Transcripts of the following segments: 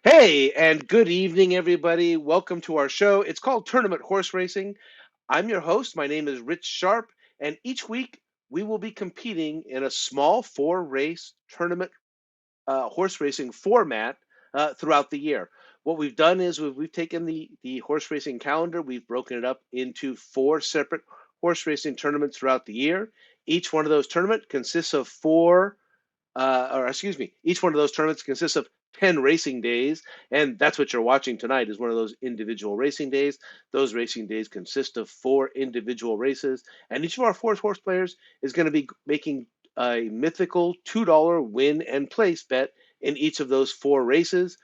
Hey, and good evening, everybody. Welcome to our show. It's called Tournament Horse Racing. I'm your host. My name is Rich Sharp, and each week we will be competing in a small four-race tournament horse racing format throughout the year. What we've done is we've taken the horse racing calendar, we've broken it up into four separate horse racing tournaments throughout the year. Each one of those tournaments consists of each one of those tournaments consists of 10 racing days, and that's what you're watching tonight is one of those individual racing days. Those racing days consist of four individual races, and each of our four horse players is going to be making a mythical $2 win and place bet in each of those four races.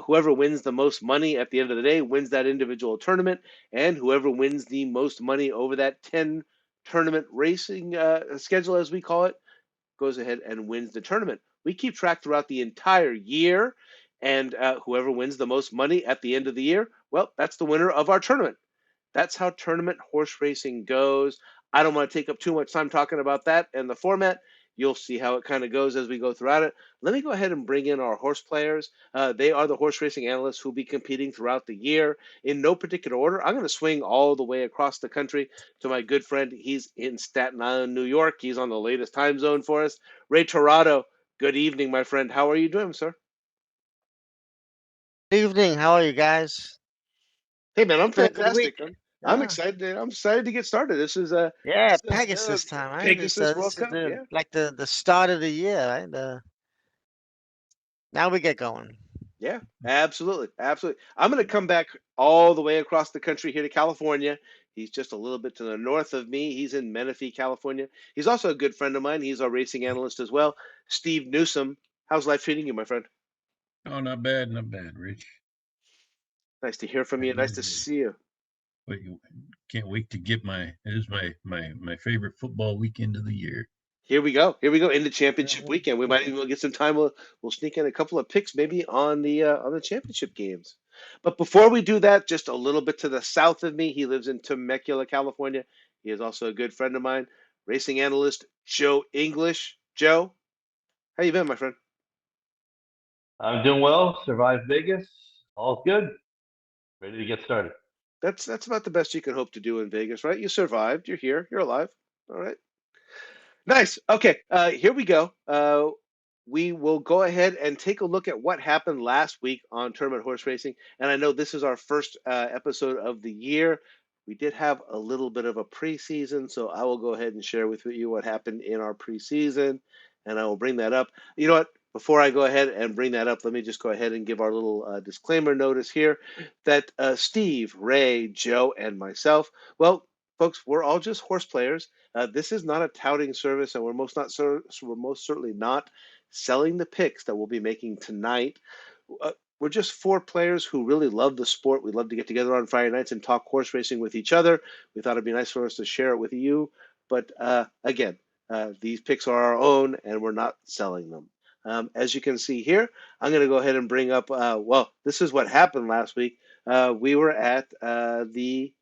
Whoever wins the most money at the end of the day wins that individual tournament, and whoever wins the most money over that 10 tournament racing schedule, as we call it, goes ahead and wins the tournament. We keep track throughout the entire year, and whoever wins the most money at the end of the year, well, that's the winner of our tournament. That's how tournament horse racing goes. I don't want to take up too much time talking about that and the format. You'll see how it kind of goes as we go throughout it. Let me go ahead and bring in our horse players. They are the horse racing analysts who'll be competing throughout the year in no particular order. I'm going to swing all the way across the country to my good friend. He's in Staten Island, New York. He's on the latest time zone for us. Ray Torado, good evening, my friend. How are you doing, sir? Evening, how are you guys? Hey, man, I'm It's been a good fantastic. week. I'm Yeah, excited. I'm excited to get started. yeah, This is Pegasus time, right? It's Pegasus this World is Cup. the Yeah, like the start of the year, right? Now we get going. yeah, absolutely, absolutely. I'm going to come back all the way across the country here to California. He's just a little bit to the north of me. He's in Menifee, California. He's also a good friend of mine. He's our racing analyst as well. Steve Newsom. How's life treating you, my friend? Oh, not bad, Rich. Nice to hear from It you. Nice to is. see you. Wait, can't wait to get It is my favorite football weekend of the year. Here we go. Here we go into championship Mhm. weekend. We might even get some time. We'll sneak in a couple of picks maybe on the championship games. But before we do that, just a little bit to the south of me, he lives in Temecula, California. He is also a good friend of mine, racing analyst Joe English. Joe, how you been, my friend? I'm doing well. Survived Vegas. All good. Ready to get started. That's about the best you can hope to do in Vegas, right? You survived. You're here. You're alive. All right. Nice. Okay, here we go. We will go ahead and take a look at what happened last week on tournament horse racing. And I know this is our first episode of the year. We did have a little bit of a preseason, so I will go ahead and share with you what happened in our preseason, and I will bring that up. You know what? Before I go ahead and bring that up, let me just go ahead and give our little disclaimer notice here that Steve, Ray, Joe, and myself, well, folks, we're all just horse players. This is not a touting service, and we're most certainly not selling the picks that we'll be making tonight. We're just four players who really love the sport. We love to get together on Friday nights and talk horse racing with each other. We thought it'd be nice for us to share it with you. But again, these picks are our own, and we're not selling them. As you can see here, I'm going to go ahead and bring up. Well, this is what happened last week. We were at the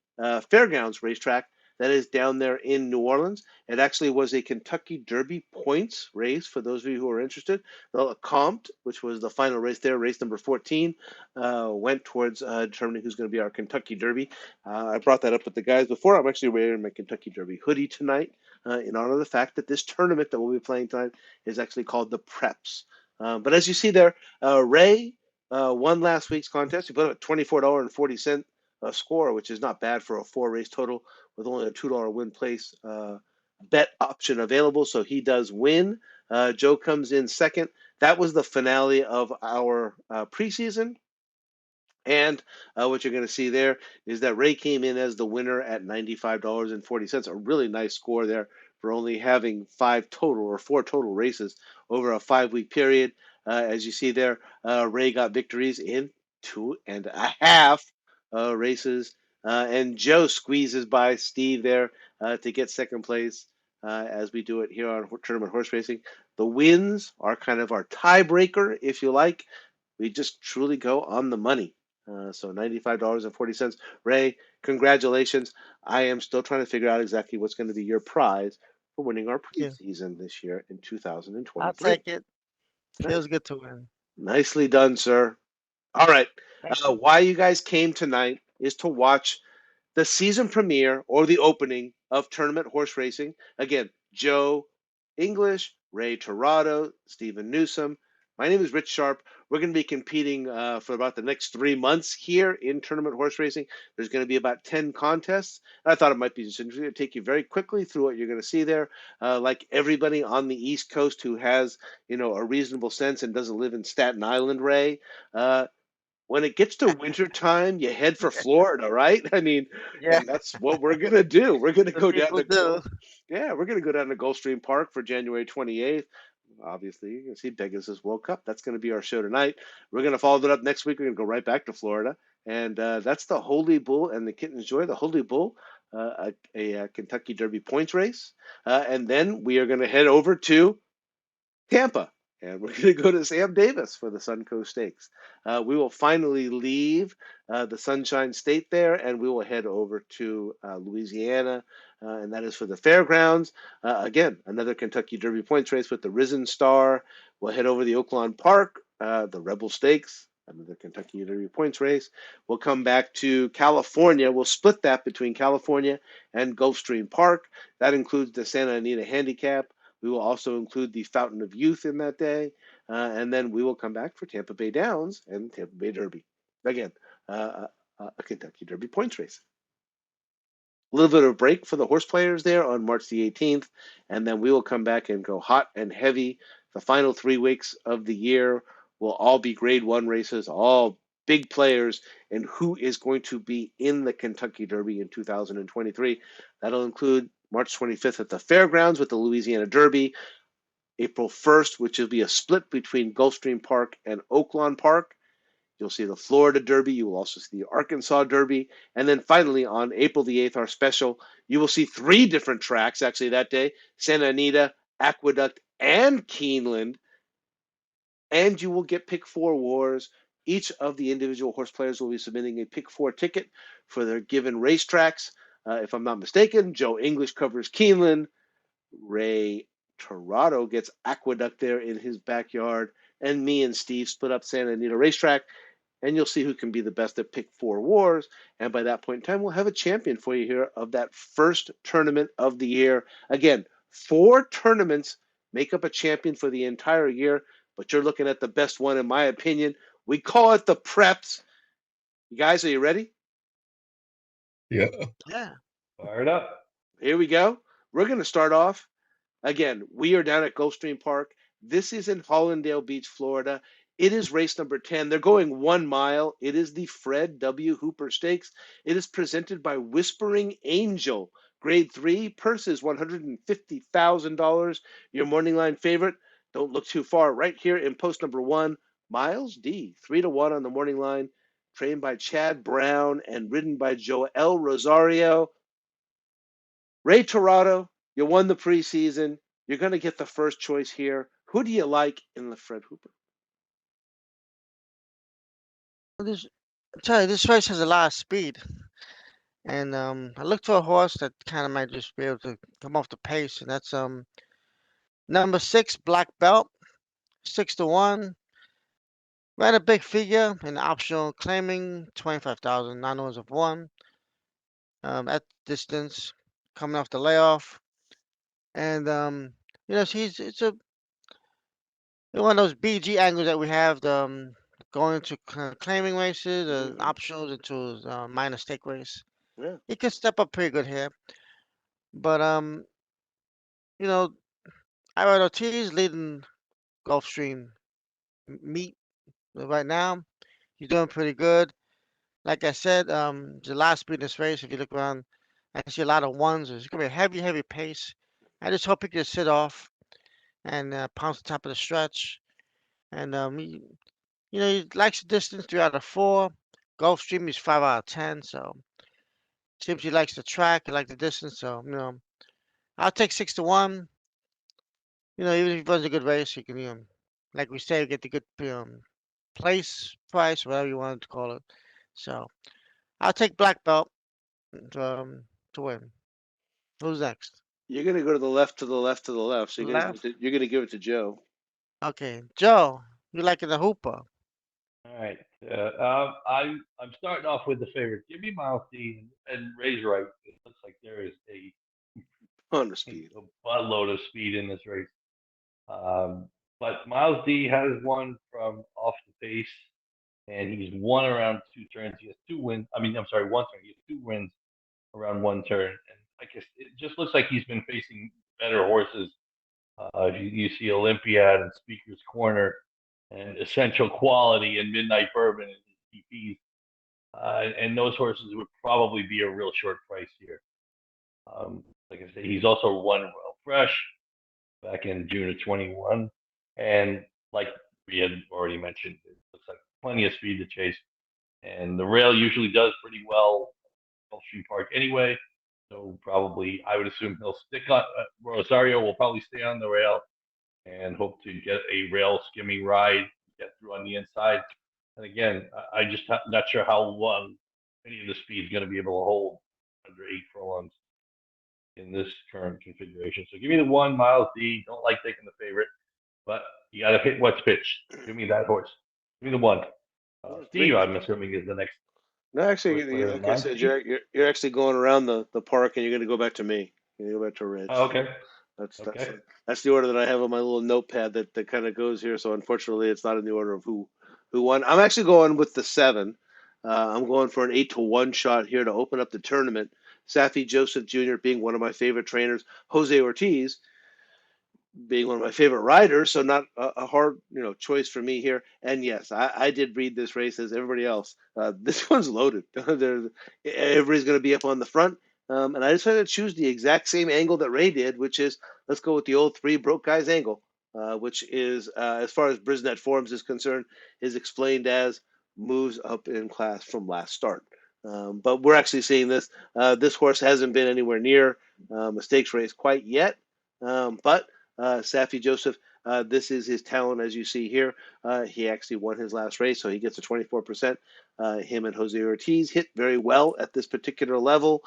Fairgrounds racetrack that is down there in New Orleans. It actually was a Kentucky Derby points race for those of you who are interested. The Compt, which was the final race there, race number 14, went towards determining who's going to be our Kentucky Derby. I brought that up with the guys before. I'm actually wearing my Kentucky Derby hoodie tonight in honor of the fact that this tournament that we'll be playing tonight is actually called the Preps. But as you see there, Ray won last week's contest. He put up a $24.40 score, which is not bad for a four race total with only a $2 win place bet option available. So he does win. Joe comes in second. That was the finale of our preseason. And what you're going to see there is that Ray came in as the winner at $95.40. A really nice score there for only having five total or four total races over a 5 week period. As you see there, Ray got victories in two and a half races. And Joe squeezes by Steve there to get second place as we do it here on Tournament Horse Racing. The wins are kind of our tiebreaker, if you like. We just truly go on the money. So $95.40. Ray, congratulations. I am still trying to figure out exactly what's going to be your prize for winning our Yeah, preseason this year in I'll 2023. take it. Nice. Feels good to win. Nicely done, sir. All right. Thank you. Why you guys came tonight is to watch the season premiere or the opening of tournament horse racing. Again, Joe English, Ray Torado, Stephen Newsom. My name is Rich Sharp. We're going to be competing for about the next 3 months here in tournament horse racing. There's going to be about 10 contests. I thought it might be just interesting to take you very quickly through what you're going to see there. Like everybody on the East Coast who has, a reasonable sense and doesn't live in Staten Island, Ray, when it gets to winter time, you head for Florida, right? I mean, Yeah, and that's what we're gonna do. We're gonna the go down people to do. yeah, we're gonna go down to Gulfstream Park for January 28th. Obviously, you can see Pegasus World Cup. That's going to be our show tonight. We're going to follow it up next week. We're going to go right back to Florida, and that's the Holy Bull and the Kitten's Joy. The Holy Bull, a Kentucky Derby points race, and then we are going to head over to Tampa, and we're going to go to Sam Davis for the Suncoast Stakes. We will finally leave the Sunshine State there, and we will head over to Louisiana, and that is for the fairgrounds. Again, another Kentucky Derby points race with the Risen Star. We'll head over the Oaklawn Park, the Rebel Stakes. Another Kentucky Derby points race. We'll come back to California. We'll split that between California and Gulfstream Park. That includes the Santa Anita Handicap. We will also include the Fountain of Youth in that day, and then we will come back for Tampa Bay Downs and Tampa Bay Derby. Again, a Kentucky Derby points race. A little bit of a break for the horse players there on March the 18th, and then we will come back and go hot and heavy. The final 3 weeks of the year will all be Grade 1 races, all big players, and who is going to be in the Kentucky Derby in 2023. That'll include March 25th at the Fairgrounds with the Louisiana Derby, April 1st, which will be a split between Gulfstream Park and Oaklawn Park. You'll see the Florida Derby. You will also see the Arkansas Derby. And then finally, on April the 8th, our special, you will see 3 different tracks actually that day: Santa Anita, Aqueduct, and Keeneland. And you will get Pick 4 Wars. Each of the individual horse players will be submitting a Pick 4 ticket for their given racetracks. If I'm not mistaken, Joe English covers Keeneland. Ray Torado gets Aqueduct there in his backyard, and me and Steve split up Santa Anita Racetrack, and you'll see who can be the best at Pick 4 Wars. And by that point in time, we'll have a champion for you here of that first tournament of the year. Again, 4 tournaments make up a champion for the entire year, but you're looking at the best one, in my opinion. We call it the Preps. You guys, are you ready? Yeah. Yeah. Fired up. Here we go. We're going to start off. Again, we are down at Gulfstream Park. This is in Hollandale Beach, Florida. It is race number 10. They're going 1 mile. It is the Fred W. Hooper Stakes. It is presented by Whispering Angel. Grade 3, purse is $150,000. Your morning line favorite, don't look too far, right here in post number 1, Miles D. 3-1 on the morning line. Trained by Chad Brown and ridden by Joel Rosario. Ray Torado, you won the preseason. You're going to get the first choice here. Who do you like in the Fred Hooper? This, I tell you, this race has a lot of speed, and I looked for a horse that kind of might just be able to come off the pace, and that's number 6, Black Belt, 6-1. Ran a big figure in the optional, claiming 25,000, 9 owners of 1. At distance, coming off the layoff, and she's it's a one of those BG angles that we have. Going to claiming races, optionals into minor stake race. Yeah. He could step up pretty good here, but you know, Ira Ortiz leading Gulfstream meet right now. He's doing pretty good. Like I said, the last speed in this race, if you look around, I see a lot of ones. It's gonna be a heavy, heavy pace. I just hope he can sit off and pounce the top of the stretch. And he likes the distance, 3 out of 4. Gulfstream is 5 out of 10, so seems he likes the track, he likes the distance. So I'll take 6-1. Even if he runs a good race, he can, like we say, get the good place price, whatever you want to call it. So I'll take Black Belt to win. Who's next? You're going to go to the left, to the left, to the left. So Left. you're going to give it to Joe. Okay, Joe, you liking the Hooper? All right. I'm starting off with the favorite. Give me Miles D and Ray's right. It looks like there is Under a speed. buttload of speed in this race. Um, but Miles D has won from off the pace, and he's won around two turns. He has two wins. I mean, I'm sorry, one turn. He has two wins around one turn, and I guess it just looks like he's been facing better horses. You see Olympiad and Speaker's Corner and Essential Quality and Midnight Bourbon and TPs. And those horses would probably be a real short price here. Like I said, he's also won Well Fresh back in June of 21. And like we had already mentioned, it looks like plenty of speed to chase. And the rail usually does pretty well at Gulfstream Park anyway. So probably, I would assume he'll stick on. Rosario will probably stay on the rail and hope to get a rail skimming ride, get through on the inside. And again, I just not sure how long any of the speed is going to be able to hold under 8 furlongs in this current configuration. So give me the one, Miles D. Don't like taking the favorite, but you got to hit what's pitched. Give me that horse. Give me the one. Steve, I'm assuming, is the next No, actually, horse player in like I line. said, Steve? you're actually going around the park, and you're going to go back to me. You're going to go back to Reg. Oh, okay. That's that's Okay. that's the order that I have on my little notepad that kind of goes here. So unfortunately, it's not in the order of who won. I'm actually going with the 7. I'm going for an 8-1 shot here to open up the tournament. Safi Joseph Jr. being one of my favorite trainers, Jose Ortiz being one of my favorite riders, so not a hard choice for me here. And yes, I did read this race as everybody else. This one's loaded. Everybody's going to be up on the front, and I decided to choose the exact same angle that Ray did, which is let's go with the old 3 broke guys angle, which is as far as Brisnet Forms is concerned, is explained as moves up in class from last start. But we're actually seeing this. This horse hasn't been anywhere near a stakes race quite yet, but Safi Joseph, this is his talent, as you see here. He actually won his last race, so he gets a 24%. Him and Jose Ortiz hit very well at this particular level.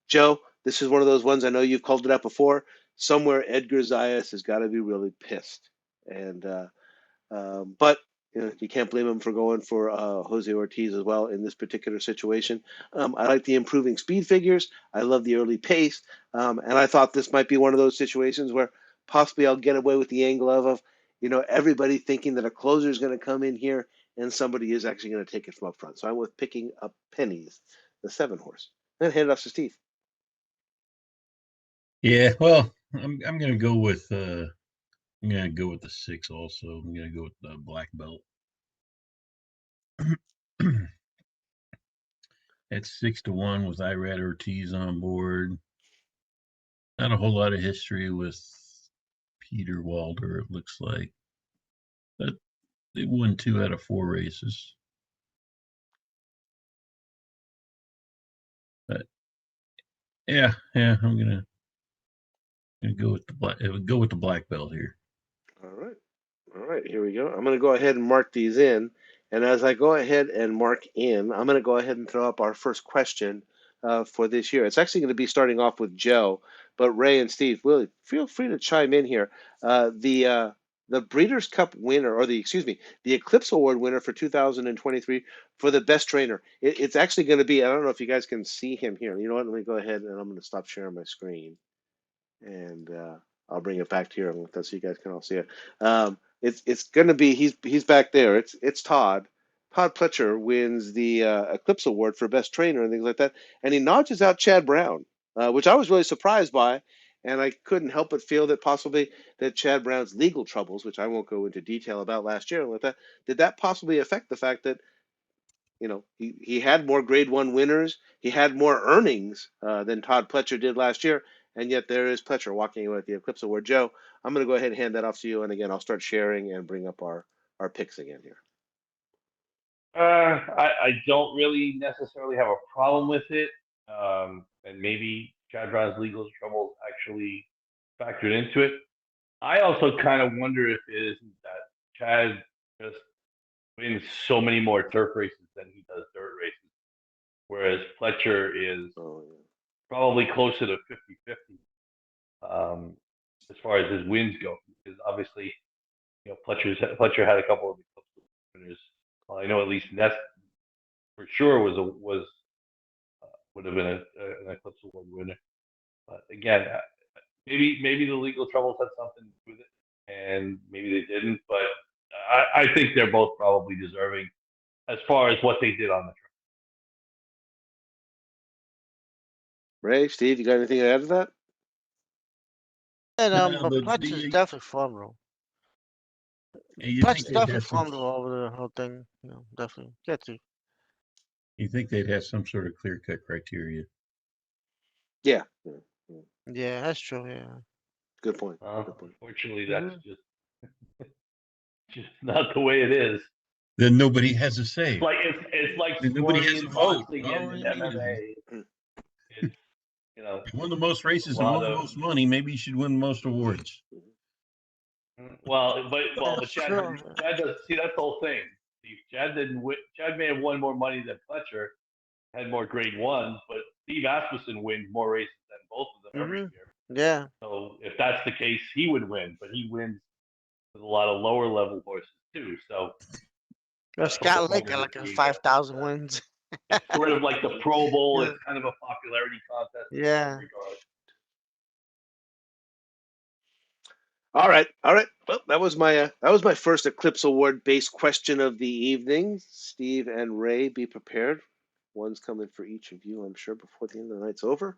Joe, this is one of those ones I know you've called it out before. Somewhere Edgar Zayas has got to be really pissed. And but you can't blame him for going for Jose Ortiz as well in this particular situation. I like the improving speed figures. I love the early pace, and I thought this might be one of those situations where possibly I'll get away with the angle of everybody thinking that a closer is going to come in here and somebody is actually going to take it from up front. So I'm with picking up pennies, the 7 horse. Then hand it off to Steve. Yeah, well, I'm gonna go with I'm gonna go with the 6 also. I'm gonna go with the black belt. At 6-1 with Irad Ortiz on board. Not a whole lot of history with Peter Walder, it looks like. But they won 2 out of 4 races. But yeah, I'm gonna go with the black belt here. All right. All right, here we go. I'm going to go ahead and mark these in. And as I go ahead and mark in, I'm going to go ahead and throw up our first question for this year. It's actually going to be starting off with Joe, but Ray and Steve, really feel free to chime in here. The Breeders' Cup winner, or the Eclipse Award winner for 2023 for the best trainer. It's actually going to be, I don't know if you guys can see him here. You know what? Let me go ahead and I'm going to stop sharing my screen. And I'll bring it back to here with that so you guys can all see it. It's gonna be he's back there. It's Todd. Todd Pletcher wins the Eclipse Award for best trainer and things like that, and he notches out Chad Brown, which I was really surprised by, and I couldn't help but feel that possibly that Chad Brown's legal troubles, which I won't go into detail about last year and like that, did that possibly affect the fact that he had more grade 1 winners. He had more earnings than Todd Pletcher did last year. And yet there is Pletcher walking away with the Eclipse Award. Joe, I'm going to go ahead and hand that off to you. And again, I'll start sharing and bring up our picks again here. I don't really necessarily have a problem with it. And maybe Chad Brown's legal troubles actually factored into it. I also kind of wonder if it isn't that Chad just wins so many more turf races than he does dirt races, whereas Pletcher is probably closer to 50-50 as far as his wins go. Because obviously, Pletcher had a couple of winners I know at least Ness for sure would have been an Eclipse Award winner. But again, maybe the legal troubles had something to do with it, and maybe they didn't. But I think they're both probably deserving as far as what they did on the track. Ray, Steve, you got anything to add to that? And but But Pletch is definitely formidable. you Pletch think is they'd definitely have some? formidable over the whole thing. You know, definitely. Get to. You think they'd have some sort of clear-cut criteria? Yeah. Yeah, that's true. Yeah. Good point. Good point. Unfortunately, that's just not the way it is. Then nobody has a say. It's like Then nobody scoring has a in vote. boxing Oh, and yeah. MMA. It's You won the most races a and lot won the of most money. Maybe you should win the most awards. but That's Chad true. does see that's the whole thing. Chad didn't win. Chad may have won more money than Fletcher, had more grade ones, but Steve Asmussen wins more races than both of them every year. Yeah. So if that's the case, he would win, but he wins with a lot of lower level horses too. So that's the whole Scott Lick point got of like it a being 5,000 wins. it's sort of like the Pro Bowl. Yeah. It's kind of a popularity contest in Yeah. that regard. All right. Well, that was my first Eclipse Award based question of the evening. Steve and Ray, be prepared. One's coming for each of you, I'm sure, before the end of the night's over.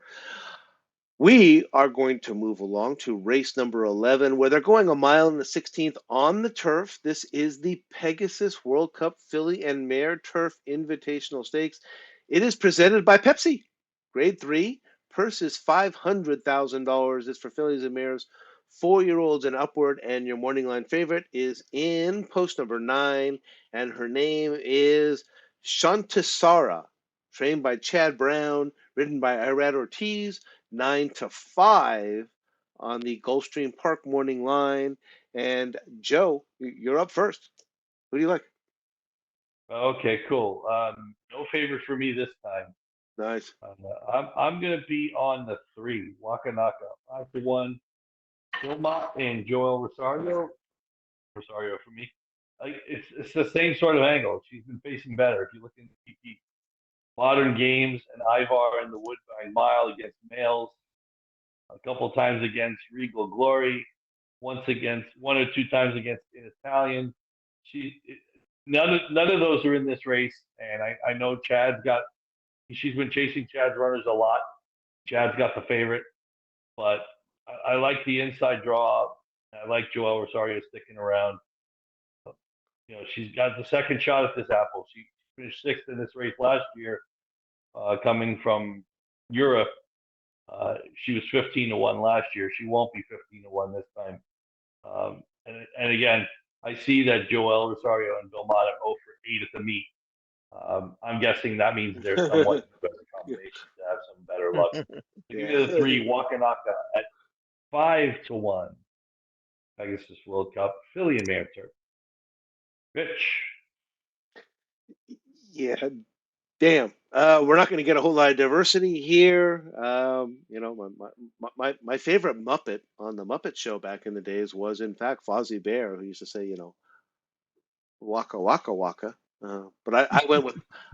We are going to move along to race number 11, where they're going a mile and the 16th on the turf. This is the Pegasus World Cup Filly and Mare Turf Invitational Stakes. It is presented by Pepsi. Grade 3, purse is $500,000. It's for fillies and mares, 4-year-olds and upward. And your morning line favorite is in post number 9, and her name is Shantasara, trained by Chad Brown, ridden by Irad Ortiz. 9-5 on the Gulfstream Park morning line. And Joe, you're up first. Who do you like? Okay, cool. No favors for me this time. Nice. I'm going to be on the 3, Waka Naka, 5-1. Wilmot and Joel Rosario for me. It's the same sort of angle. She's been facing better. If you look in the Modern Games and Ivar in the Woodbine Mile against males, a couple of times against Regal Glory, one or two times against in Italian. None of those are in this race, and I know she's been chasing Chad's runners a lot. Chad's got the favorite, but I like the inside draw. I like Joel Rosario sticking around. She's got the second shot at this apple. She finished 6th in this race last year, coming from Europe. She was 15-1 last year. She won't be 15-1 this time. And again, I see that Joel Rosario and Bill Mott are 0 for 8 at the meet. I'm guessing that means they're somewhat in a better combination to have some better luck. Give me the 3, Wakanaka at 5-1. Pegasus World Cup, Filly and Mare Turf. Rich. Yeah, damn. We're not going to get a whole lot of diversity here. My favorite Muppet on the Muppet Show back in the days was, in fact, Fozzie Bear, who used to say, waka waka waka. But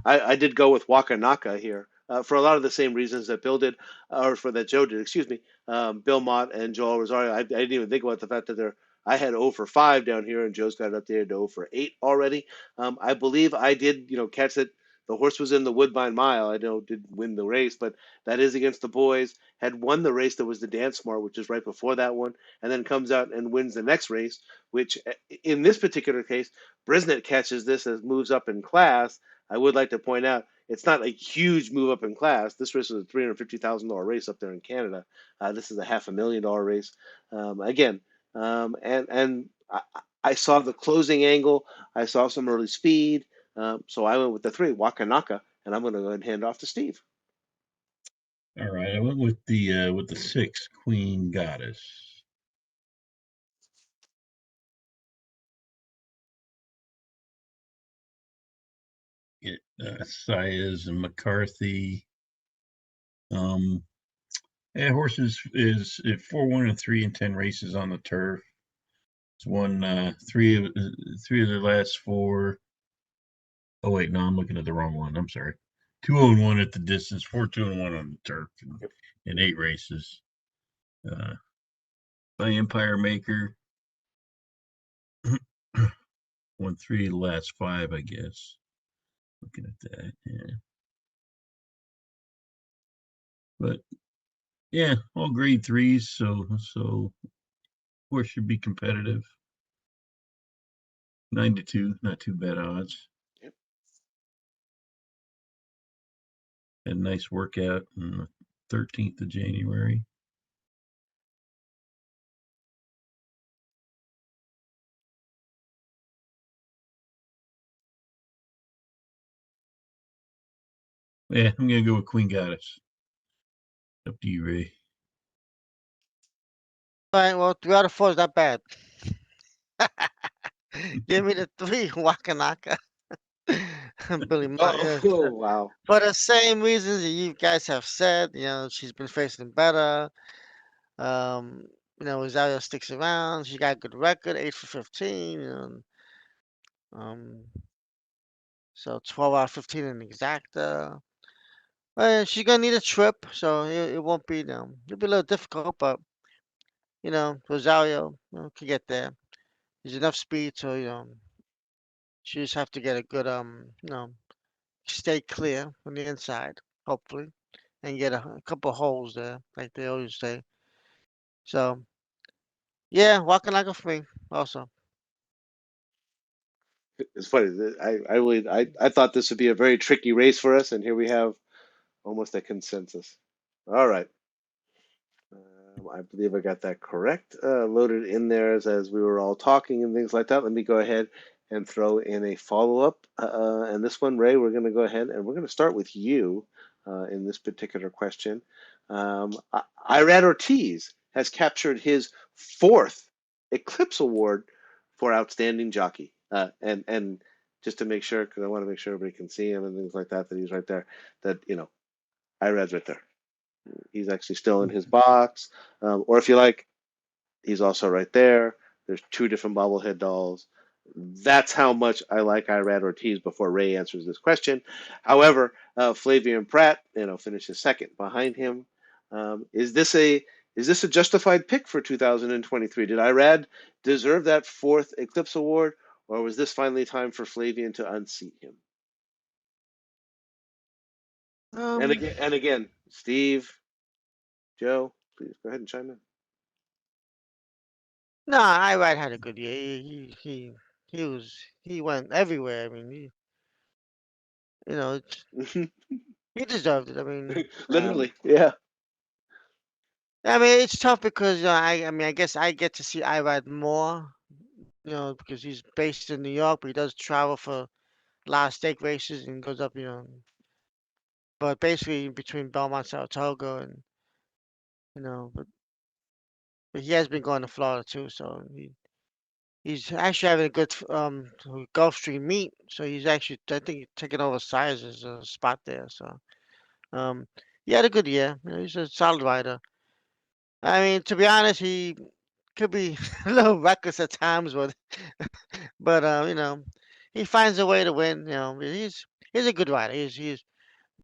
I did go with Waka Naka here for a lot of the same reasons that Bill did, or for that Joe did. Excuse me, Bill Mott and Joel Rosario. I didn't even think about the fact that I had 0 for 5 down here, and Joe's got it updated to 0 for 8 already. I believe I did, catch it. The horse was in the Woodbine Mile. I did win the race, but that is against the boys. Had won the race that was the Dance Smart, which is right before that one, and then comes out and wins the next race, which in this particular case, Brisnet catches this as moves up in class. I would like to point out it's not a huge move up in class. This race was a $350,000 race up there in Canada. This is a $500,000 race. And I saw the closing angle. I saw some early speed. So I went with the 3, Wakanaka, and I'm going to go ahead and hand off to Steve. All right, I went with the 6, Queen Goddess. Saez and McCarthy. Horse is at 4-1 and 3 in 10 races on the turf. It's won 3 of the last 4. Oh wait, no, I'm looking at the wrong one. I'm sorry. 201 at the distance, 4-2-1 on the turf, in 8 races. By Empire Maker, won 3 of the last 5, I guess. Looking at that, yeah. But yeah, all grade 3s, so horse should be competitive. 9-2, not too bad odds. Yep. Had a nice workout on the 13th of January. Yeah, I'm gonna go with Queen Goddess. Up to you, Ray. All right, well, 3 out of 4 is not bad. Give me the 3, Wakanaka. Billy Myers. Oh, wow. For the same reasons that you guys have said, she's been facing better. Um, Rosario sticks around. She got a good record, 8 for 15. Um, so 12 out of 15 in exacta. She's gonna need a trip, so it won't be, it'll be a little difficult, but Rosario, can get there. There's enough speed, so she just have to get a good, stay clear on the inside, hopefully, and get a couple holes there, like they always say. So yeah, Wakanaka for me also. It's funny. I thought this would be a very tricky race for us, and here we have almost a consensus. All right. I believe I got that correct. Loaded in there as we were all talking and things like that. Let me go ahead and throw in a follow-up. And this one, Ray, we're going to go ahead and we're going to start with you in this particular question. Irad Ortiz has captured his 4th Eclipse Award for Outstanding Jockey. And just to make sure, because I want to make sure everybody can see him and things like that, that he's right there, that, Irad's right there. He's actually still in his box. Or if you like, he's also right there. There's 2 different bobblehead dolls. That's how much I like Irad Ortiz before Ray answers this question. However, Flavian Pratt, finishes second behind him. Is this a justified pick for 2023? Did Irad deserve that 4th Eclipse Award, or was this finally time for Flavian to unseat him? And again, Steve, Joe, please go ahead and chime in. No, Irad had a good year. He went everywhere. I mean, he deserved it. Literally, yeah. I mean, it's tough because I mean, I guess I get to see Irad more, because he's based in New York, but he does travel for a lot of stake races and goes up, but basically between Belmont, Saratoga, and but he has been going to Florida too, so he's actually having a good Gulfstream meet, so he's actually I think taking over Sizes spot there. So um, he had a good year. He's a solid rider. I mean, to be honest, he could be a little reckless at times, but he finds a way to win. He's a good rider. He's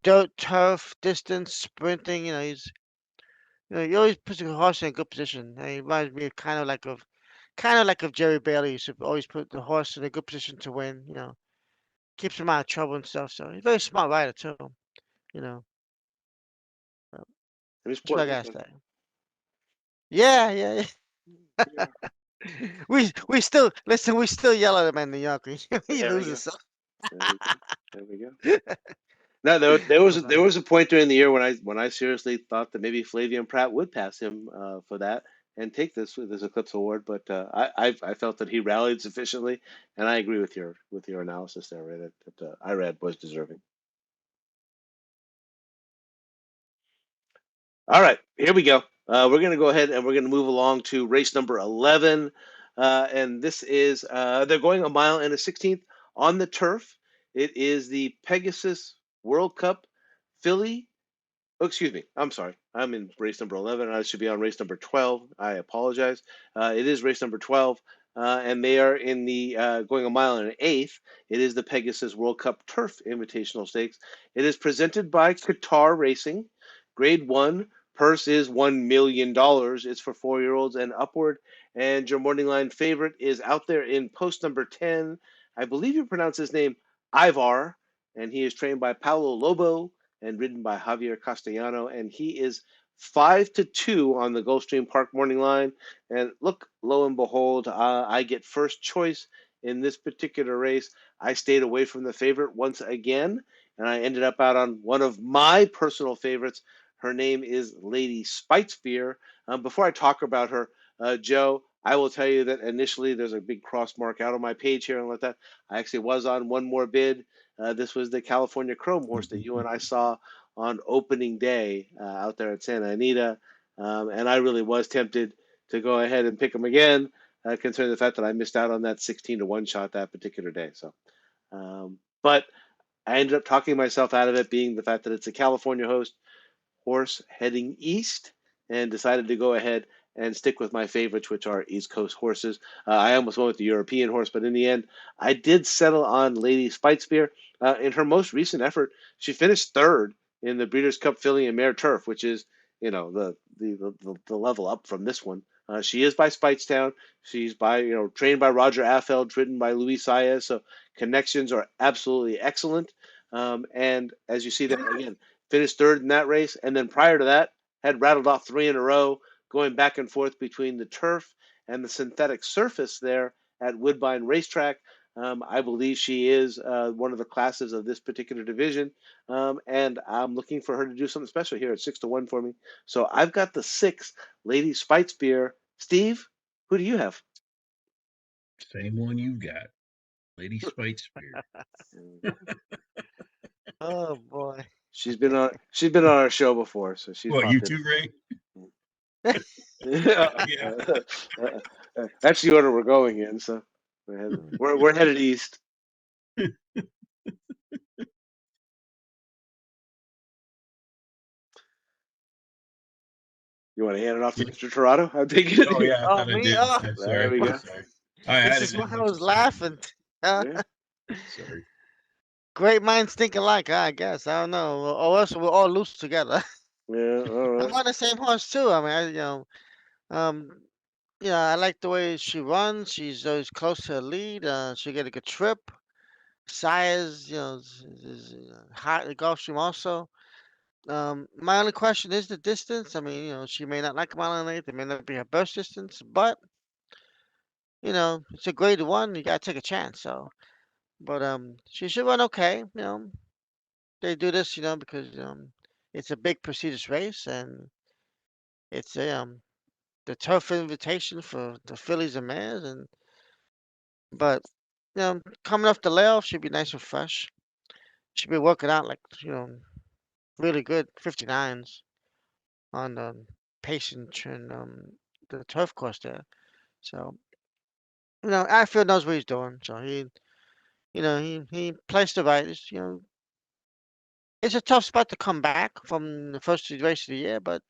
dirt, turf, distance, sprinting. He always puts the horse in a good position. And he reminds me kind of like of Jerry Bailey. He used to always put the horse in a good position to win. Keeps him out of trouble and stuff. So he's a very smart rider too. You know, Uh, He's that's what I Puerto gotta Rican. say. Yeah, yeah, Yeah. yeah. We still listen. We still yell at him in New York. He There we go. loses. So. There we go. There we go. No, there was a point during the year when I seriously thought that maybe Flavian Pratt would pass him for that and take this Eclipse Award, but I felt that he rallied sufficiently, and I agree with your analysis there, right? That Irad was deserving. All right, here we go. We're going to go ahead and we're going to move along to race number 11. And this is, they're going a mile and a 16th on the turf. It is the Pegasus World Cup Philly. Oh, excuse me. I'm sorry. I'm in race number 11. I should be on race number 12. I apologize. It is race number 12. and they are in the going a mile and an eighth. It is the Pegasus World Cup Turf Invitational Stakes. It is presented by Qatar Racing. Grade one purse is $1 million. It's for 4-year-olds and upward. And your morning line favorite is out there in post number 10. I believe you pronounce his name Ivar, and he is trained by Paulo Lobo and ridden by Javier Castellano, and he is 5-2 on the Gulfstream Park morning line. And look, lo and behold, I get first choice in this particular race. I stayed away from the favorite once again, and I ended up out on one of my personal favorites. Her name is Lady Spitespear. Before I talk about her, Joe, I will tell you that initially there's a big cross mark out on my page here and let that. I actually was on one more bid. This was the California Chrome horse that you and I saw on opening day out there at Santa Anita. And I really was tempted to go ahead and pick him again, considering the fact that I missed out on that 16-1 shot that particular day. So, but I ended up talking myself out of it, being the fact that it's a California horse heading east, and decided to go ahead and stick with my favorites, which are East Coast horses. I almost went with the European horse, but in the end, I did settle on Lady Spitespear. In her most recent effort, she finished third in the Breeders' Cup Filly and Mare Turf, which is, the level up from this one. She is by Speightstown. She's trained by Roger Affeld, ridden by Luis Saez, so connections are absolutely excellent. And as you see that again, finished third in that race, and then prior to that, had rattled off 3 in a row, going back and forth between the turf and the synthetic surface there at Woodbine Racetrack. I believe she is one of the classes of this particular division, and I'm looking for her to do something special here at 6-1 for me. So I've got the 6, Lady Spitespear. Steve, who do you have? Same one you got, Lady Spitespear. Oh boy. She's been on our show before, so she's What, you popped in. too, Ray? Yeah. That's the order we're going in. So we're headed east. You want to hand it off to Mr. Torado? I'm taking Oh it. yeah, I Oh thought I me? did. Oh, I'm There sorry. we go. I'm sorry. I this had is it why in I what was you laughing. Yeah. Sorry. Great minds think alike, I guess. I don't know. Or else we're all loose together. Yeah. All I'm right. on the same horse too. I mean, um, I like the way she runs. She's always close to the lead. She get a good trip. Size, is hot. The Gulfstream also. My only question is the distance. I mean, she may not like a mile and an eighth. It may not be her burst distance, but it's a grade one. You gotta take a chance. So, but she should run okay. They do this, because it's a big prestigious race and it's the turf invitation for the fillies and mares, and but coming off the layoff, she'd be nice and fresh. She'd be working out like really good 59s on the patient and the turf course there. So Atfield knows what he's doing. So he placed it right. It's a tough spot to come back from the first race of the year, but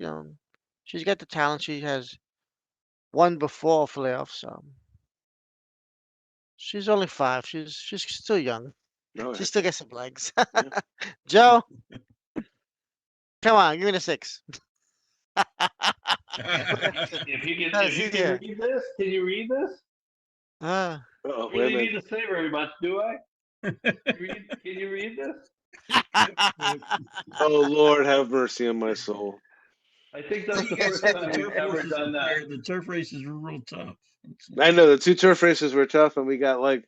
she's got the talent. She has won before playoffs. So she's only 5. She's still young. All She right. still gets some legs. Yeah. Joe, come on, give me the 6. If you can, Let's if you can hear. read this, can you read this? Uh, Oh, wait a Really minute. need to say very much, do I? Can you read this? Oh Lord, have mercy on my soul. I think that's the Like I first said, the time we've turf ever horses done up that. there, the turf races were real tough. I know the 2 turf races were tough, and we got like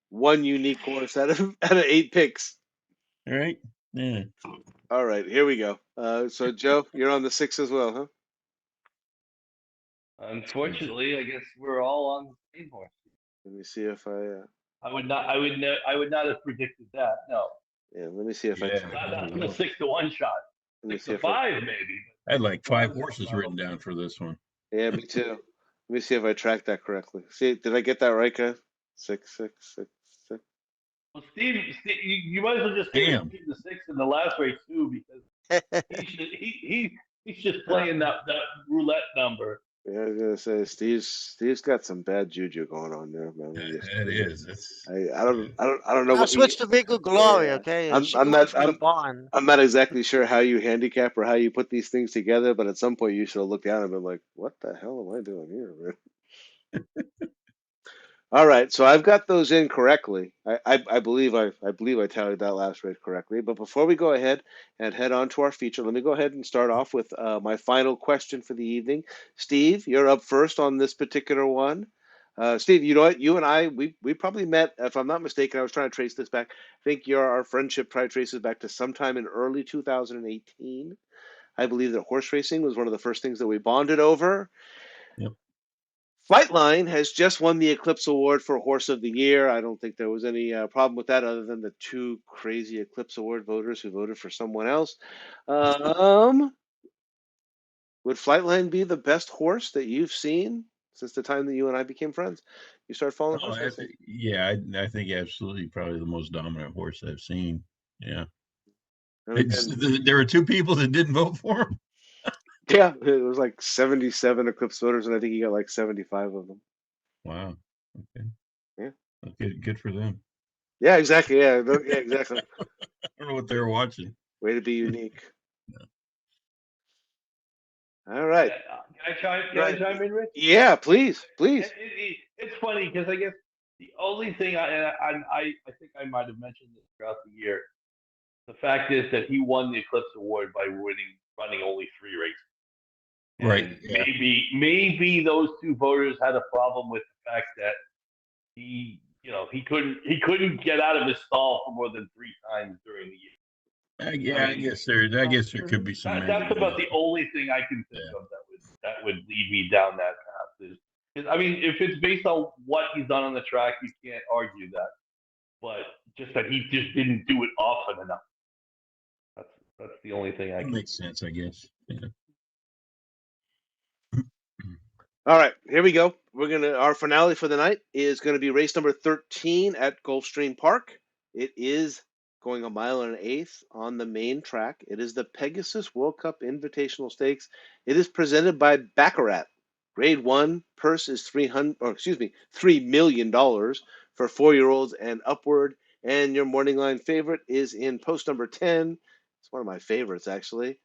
one unique horse out of 8 picks. All right. Yeah. All right, here we go. So Joe, you're on the 6 as well, huh? Unfortunately, I guess we're all on the same horse. Let me see if I. I would not. I would not have predicted that. No, Yeah, let me see if I Yeah. track. not from the 6-1 shot. Let me Six see to if I. five, maybe. I had like 5 Five, horses no. written down for this one. Yeah, me too. Let me see if I tracked that correctly. See, did I get that right, guys? 6, 6, 6, 6. Well, Steve, you might as well just say Damn. Steve the 6 in the last race too, because he's just playing that roulette number. Yeah, I was gonna say Steve's got some bad juju going on there, man. It is. It's I don't know I'll what he. switch to Vigo Glory, Yeah, okay? And she I'm comes not from the barn. I'm not exactly sure how you handicap or how you put these things together, but at some point you should have looked down and been like, "What the hell am I doing here, man?" All right, so I've got those in correctly. I believe I believe I tallied that last race correctly. But before we go ahead and head on to our feature, let me go ahead and start off with my final question for the evening. Steve, you're up first on this particular one. Steve, you know what? You and I, we probably met, if I'm not mistaken. I was trying to trace this back. I think our friendship probably traces back to sometime in early 2018. I believe that horse racing was one of the first things that we bonded over. yep. Flightline has just won the Eclipse Award for Horse of the Year. I don't think there was any problem with that, other than the two crazy Eclipse Award voters who voted for someone else. Um, would Flightline be the best horse that you've seen since the time that you and I became friends? You started following Oh, horse racing. yeah, I think absolutely probably the most dominant horse I've seen. Yeah. It's And there were two people that didn't vote for him. yeah, it was like 77 Eclipse voters, and I think he got like 75 of them. Wow. Okay. Yeah. Okay, good for them. Yeah, exactly. Yeah, exactly. I don't know what they were watching. Way to be unique. All right. Can I chime in, Rich? Yeah, please, please. It's funny because I guess the only thing I think I might have mentioned this throughout the year. The fact is that he won the Eclipse Award by running only 3 races. Right. And Yeah. maybe those two voters had a problem with the fact that he couldn't get out of his stall for more than 3 times during the year. Yeah, I guess there could be some That's about the only thing I can think Yeah. of that would lead me down that path. I mean, if it's based on what he's done on the track, you can't argue that. But just that he just didn't do it often enough. That's the only thing I It can. makes sense, I guess. Yeah. All right, here we go. Our finale for the night is gonna be race number 13 at Gulfstream Park. It is going 1.125 miles on the main track. It is the Pegasus World Cup Invitational Stakes. It is presented by Baccarat. Grade 1 purse is $3 million for 4-year-olds and upward. And your morning line favorite is in post number 10. It's one of my favorites, actually.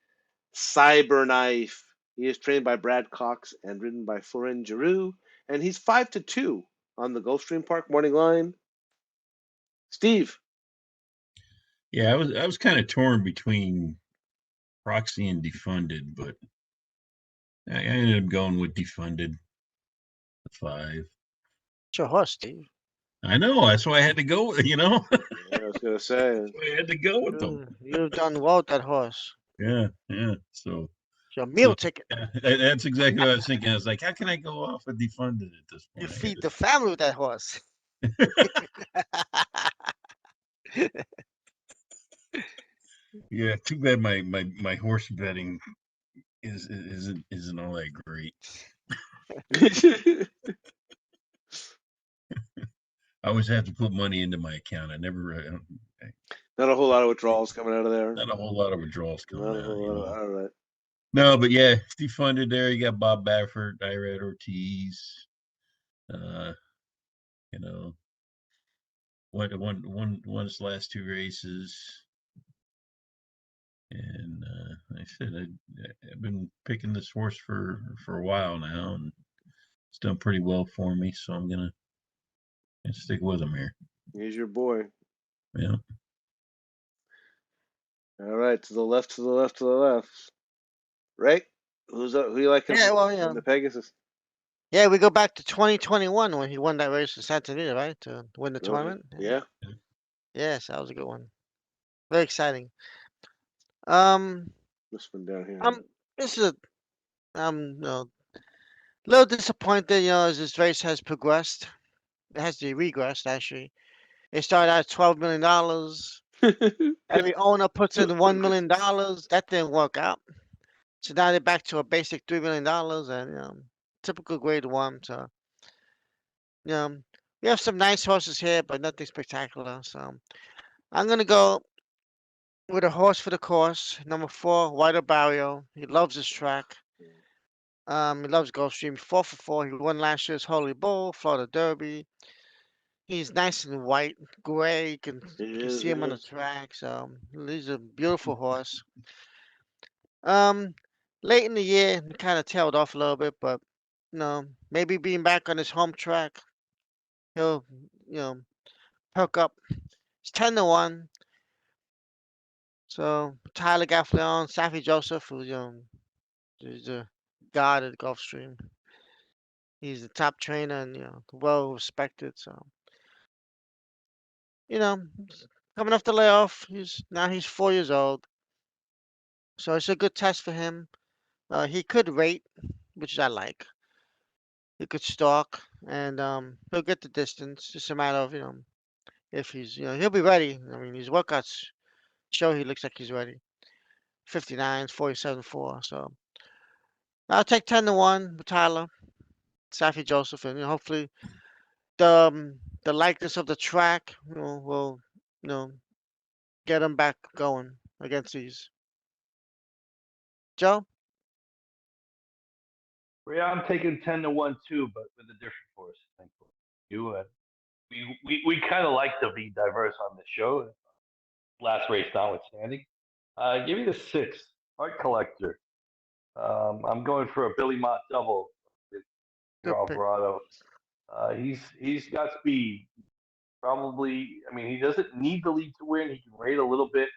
Cyberknife. He is trained by Brad Cox and ridden by Florent Giroux, and he's 5-2 on the Gulfstream Park morning line. Steve. Yeah, I was kind of torn between Proxy and Defunded, but I ended up going with Defunded. The 5. It's your horse, Steve. I know. That's why I had to go. Yeah, I was gonna say. That's why I had to go with them. You've done well with that horse. Yeah, yeah. So It's your meal ticket. yeah, that's exactly what I was thinking. I was like, how can I go off of Defunded at this You point? feed the family with that horse. Yeah, too bad my horse betting isn't all that great. I always have to put money into my account. Not a whole lot of withdrawals coming out of there. Not a whole lot of withdrawals coming Not a out. whole lot. All right. No, but yeah, Defunded there. You got Bob Baffert, Irad Ortiz. You know, won his last 2 races. And like I said, I've been picking this horse for a while now, and it's done pretty well for me. So I'm gonna stick with him here. He's your boy. Yeah. All right, to the left, to the left, to the left. Right? Who you like in the Pegasus? Yeah, we go back to 2021 when he won that race in Santa Anita, right? To win the tournament. Yeah. Yes, that was a good one. Very exciting. This one down here. This is a little disappointed, as this race has progressed. It has regressed actually. It started out at $12 million. Every owner puts in $1 million. That didn't work out. So now they're back to a basic $3 million, and typical grade 1. So we have some nice horses here, but nothing spectacular. So I'm gonna go with a horse for the course. Number 4, White Barrio. He loves this track. He loves Gulfstream. 4 for 4. He won last year's Holy Bowl, Florida Derby. He's nice and white, gray. You can It is, see him on the yeah. track. So he's a beautiful horse. Um, Late in the year, he kind of tailed off a little bit, but maybe being back on his home track, he'll you know perk up. It's 10-1. So Tyler Gaffleon, Safi Joseph, who's is a god at Gulfstream. He's the top trainer and well respected. So you know, coming off the layoff, he's 4 years old. So it's a good test for him. He could rate, which I like. He could stalk, and he'll get the distance. Just a matter of if he'll be ready. I mean, his workouts show he looks like he's ready. 59, 47-4. So I'll take 10-1 with Tyler, Safi Joseph, and hopefully the likeness of the track will you know get him back going against these. Joe? Yeah, I'm taking 10-1 too, but with a different force. Thankfully, you we kind of like to be diverse on this show. Last race notwithstanding, give me the 6 Art Collector. I'm going for a Billy Mott double with Good your pick. Alvarado. He's got speed. Probably, I mean, he doesn't need the lead to win. He can rate a little bit,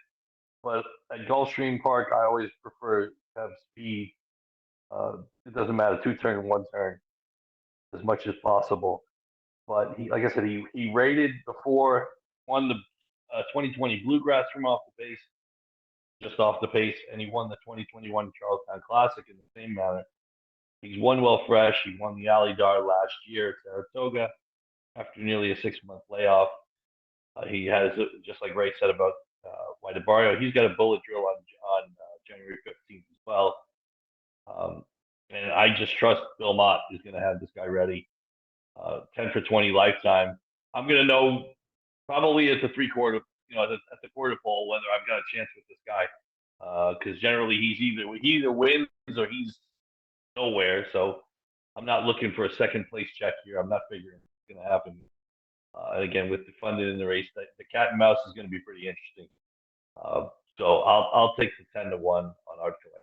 but at Gulfstream Park, I always prefer to have speed. It doesn't matter, 2 turn, 1 turn, as much as possible. But like I said, he rated before, won the 2020 Bluegrass from off the pace, just off the pace, and he won the 2021 Charlestown Classic in the same manner. He's won well fresh. He won the Alley Dar last year at Saratoga after nearly a 6-month layoff. He has, just like Ray said about White Barrio, he's got a bullet drill on January 15th as well. And I just trust Bill Mott is going to have this guy ready. 10 for 20 lifetime. I'm going to know probably at the 3/4, at the quarter pole whether I've got a chance with this guy. Because generally he either wins or he's nowhere. So I'm not looking for a second place check here. I'm not figuring it's going to happen. And again, with the funding in the race, the cat and mouse is going to be pretty interesting. So I'll take the 10-1 on Art Collector.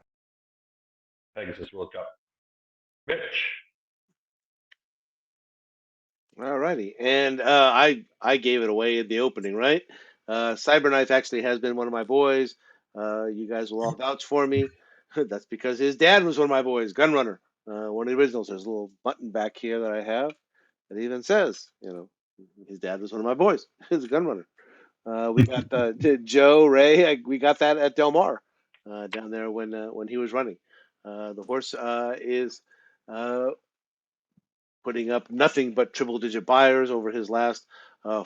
Pegasus World Cup. Rich. All righty. And I gave it away in the opening, right? Cyberknife actually has been one of my boys. You guys will all vouch for me. That's because his dad was one of my boys, Gunrunner. One of the originals. There's a little button back here that I have that even says, his dad was one of my boys. He's a Gunrunner. We got Joe Ray. We got that at Del Mar down there when he was running. The horse is putting up nothing but triple-digit buyers over his last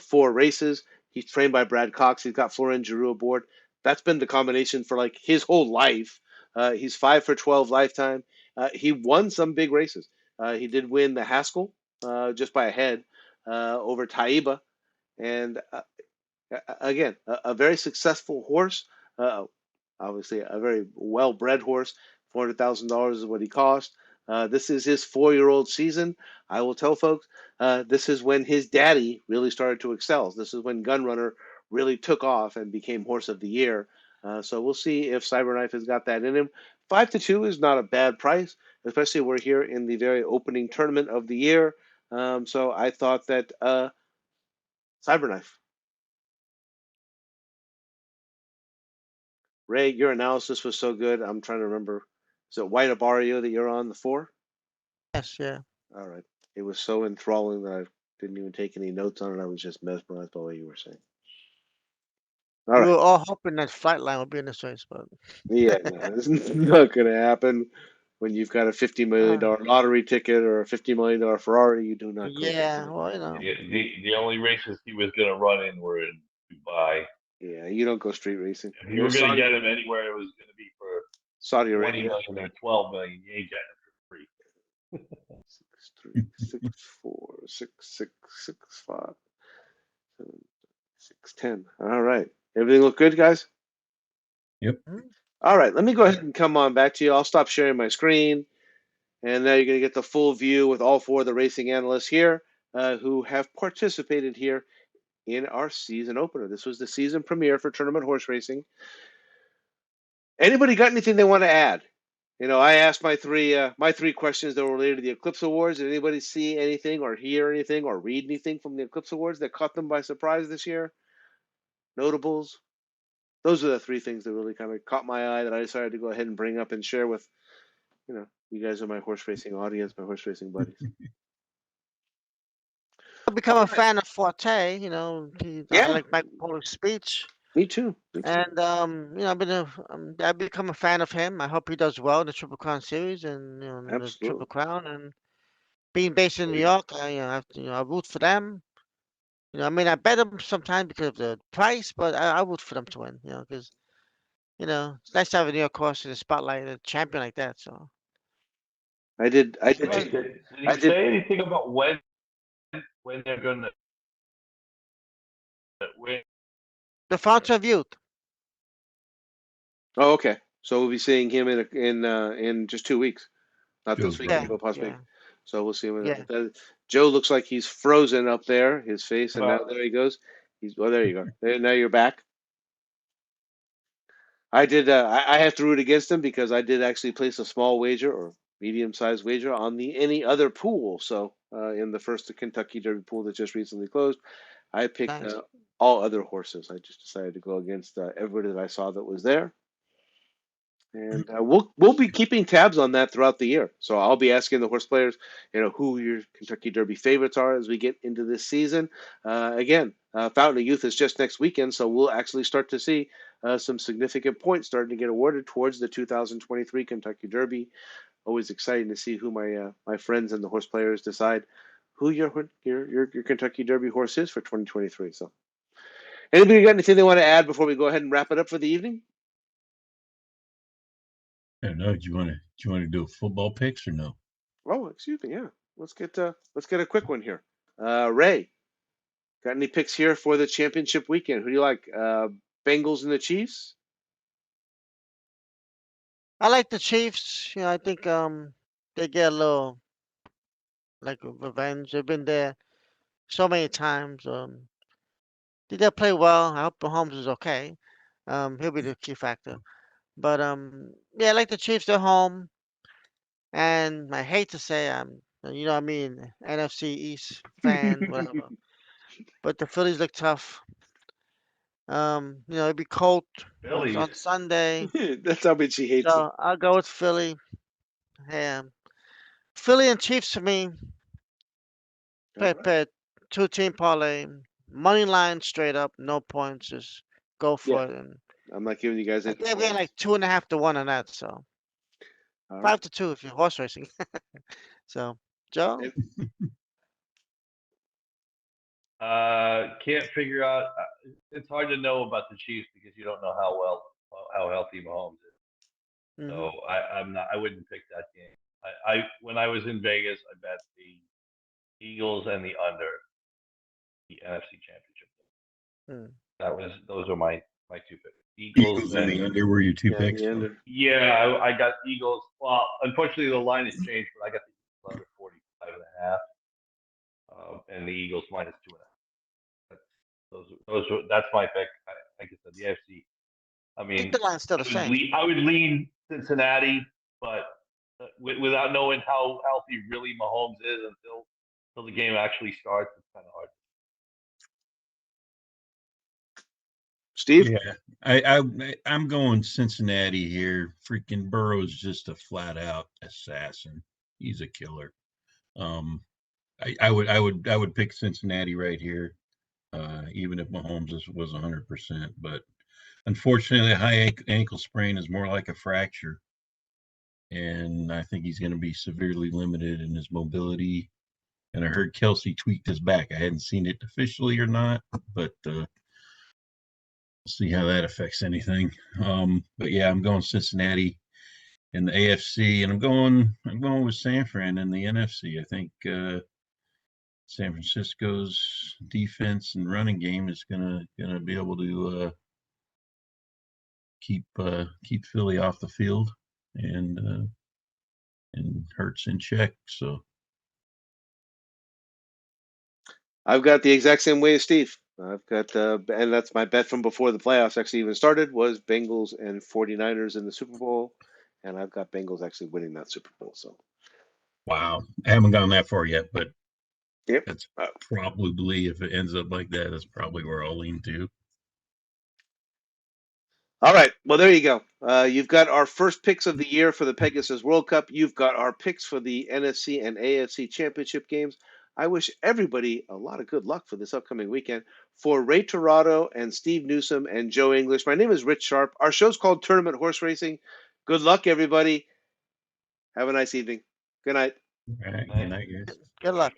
4 races. He's trained by Brad Cox. He's got Florian Giroux aboard. That's been the combination for like his whole life. He's 5 for 12 lifetime. He won some big races. He did win the Haskell just by a head over Taiba. And again, a very successful horse. Obviously, a very well-bred horse. $400,000 is what he cost. This is his 4-year-old season. I will tell folks, this is when his daddy really started to excel. This is when Gunrunner really took off and became horse of the year. So we'll see if Cyberknife has got that in him. 5-2 is not a bad price, especially we're here in the very opening tournament of the year. So I thought that Cyberknife. Ray, your analysis was so good. I'm trying to remember. Is it White Abario that you're on the 4? Yes, yeah. All right. It was so enthralling that I didn't even take any notes on it. I was just mesmerized by what you were saying. All We right. were all hoping that Flightline would be in this race, but Yeah, no, it's not going to happen when you've got a $50 million uh, lottery ticket or a $50 million Ferrari. You do not go to yeah, Flightline. well, The only races he was going to run in were in Dubai. Yeah, you don't go street racing. If you were going to get him anywhere, it was going to be for Saudi 20 Arabia. million or 12 million. You ain't getting it for free. 6, 3, 6, 4, 6, 6, 6, 5, 7, 6, 10. All right. Everything look good, guys? Yep. All right, let me go ahead and come on back to you. I'll stop sharing my screen. And now you're going to get the full view with all four of the racing analysts here who have participated here in our season opener. This was the season premiere for tournament horse racing. Anybody got anything they want to add? I asked my three questions that were related to the Eclipse Awards. Did anybody see anything or hear anything or read anything from the Eclipse Awards that caught them by surprise this year? Notables? Those are the three things that really kind of caught my eye that I decided to go ahead and bring up and share with, you guys are my horse racing audience, my horse racing buddies. I've become All a right. fan of Forte. I Yeah, like Mike Pollock's speech, me too. Me too. and I've become a fan of him. I hope he does well in the Triple Crown series and in the Triple Absolutely. Crown. And being based in New Agreed. York, I root for them. I mean, I bet them sometimes because of the price, but I root for them to win. Because it's nice to have a New York horse in the spotlight, a champion like that. So I did. I did. well, Did I he did. say anything about when they're gonna win? the Fountain of Youth. Oh, okay. So we'll be seeing him in just 2 weeks. Not this Joe's weekend, Yeah, right. but possibly. yeah, So we'll see him. yeah. Joe looks like he's frozen up there, his face, and now About there he goes. There you go. Now you're back. I did. I have to root against him because I did actually place a small wager or medium-sized wager on the any other pool. So in the first Kentucky Derby pool that just recently closed, I picked Nice. all other horses. I just decided to go against everybody that I saw that was there. And we'll be keeping tabs on that throughout the year. So I'll be asking the horse players, who your Kentucky Derby favorites are as we get into this season. Again, Fountain of Youth is just next weekend, so we'll actually start to see some significant points starting to get awarded towards the 2023 Kentucky Derby. Always exciting to see who my friends and the horse players decide who your Kentucky Derby horse is for 2023. So, anybody got anything they want to add before we go ahead and wrap it up for the evening? I don't know. Do you want to do football picks or no? Oh, excuse me. Yeah, let's get a quick one here. Ray, got any picks here for the championship weekend? Who do you like? Bengals and the Chiefs. I like the Chiefs. I think they get a little like revenge. They've been there so many times. They'll play well. I hope Mahomes is okay. He'll be the key factor. But yeah, I like the Chiefs. They're home, and I hate to say I mean, NFC East fan, whatever. But the Phillies look tough. It'd be cold Phillies? on Sunday, That's how much he hates them. so I'll go with Philly. Yeah, Philly and Chiefs for me. All right. Play two-team parlay, money line straight up, no points. Just go Yeah, for it. And I'm not giving you guys I any think we had points. like 2.5 to 1 on that, so All right. 5 to 2 if you're horse racing. So, Joe, And- Can't figure out. It's hard to know about the Chiefs because you don't know how healthy Mahomes is. hmm So I'm not. I wouldn't pick that game. I when I was in Vegas, I bet the Eagles and the under the NFC Championship. mm. Those are my two picks. Eagles Eagles and the and under were your two yeah, picks. the end. yeah, I got Eagles. Well, unfortunately the line has changed, but I got the Eagles under 45.5, and the Eagles minus 2.5. That's my pick. Like I said, the AFC. I I think the mean, line's still the same. I would lean Cincinnati, but without knowing how healthy really Mahomes is until the game actually starts, it's kind of hard. Steve. Yeah, I'm going Cincinnati here. Freaking Burrow's just a flat out assassin. He's a killer. Um, I would pick Cincinnati right here, even if Mahomes was 100%. But unfortunately, a high ankle sprain is more like a fracture, and I think he's going to be severely limited in his mobility. And I heard Kelsey tweaked his back. I hadn't seen it officially or not, but see how that affects anything. But yeah, I'm going Cincinnati in the AFC, and I'm going with San Fran in the NFC. I think San Francisco's defense and running game is gonna be able to keep Philly off the field, and and Hurts in check. So I've got the exact same way as Steve. I've got, and that's my bet from before the playoffs actually even started, was Bengals and 49ers in the Super Bowl. And I've got Bengals actually winning that Super Bowl. So, wow, I haven't gone that far yet, but yep. that's probably, if it ends up like that, that's probably where I'll lean to. All right. Well, there you go. You've got our first picks of the year for the Pegasus World Cup. You've got our picks for the NFC and AFC championship games. I wish everybody a lot of good luck for this upcoming weekend. For Ray Torado and Steve Newsom and Joe English, my name is Rich Sharp. Our show's called Tournament Horse Racing. Good luck, everybody. Have a nice evening. Good night. All right, Nice. good night, guys. Good luck.